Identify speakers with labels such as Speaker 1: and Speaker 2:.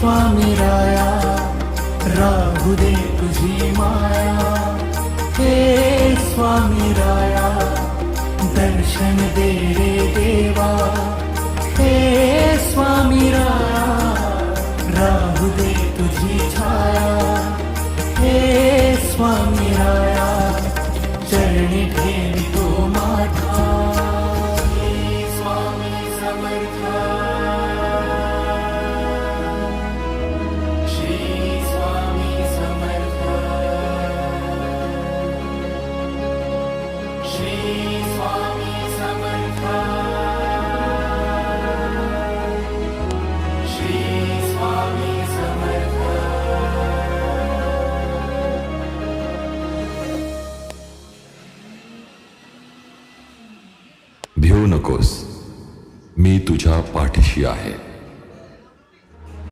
Speaker 1: स्वामी राया राहू दे तुझी माया, हे स्वामी राया दर्शन दे रे देवा, हे स्वामी राया राहू दे तुझी छाया, हे स्वामी राया चरणी ठेवितो माथा, हे स्वामी समर्थ, श्री स्वामी समर्थ, श्री स्वामी समर्थ, श्री स्वामी समर्थ.
Speaker 2: भिवू नकोस, मी तुझ्या पाठीशी आहे.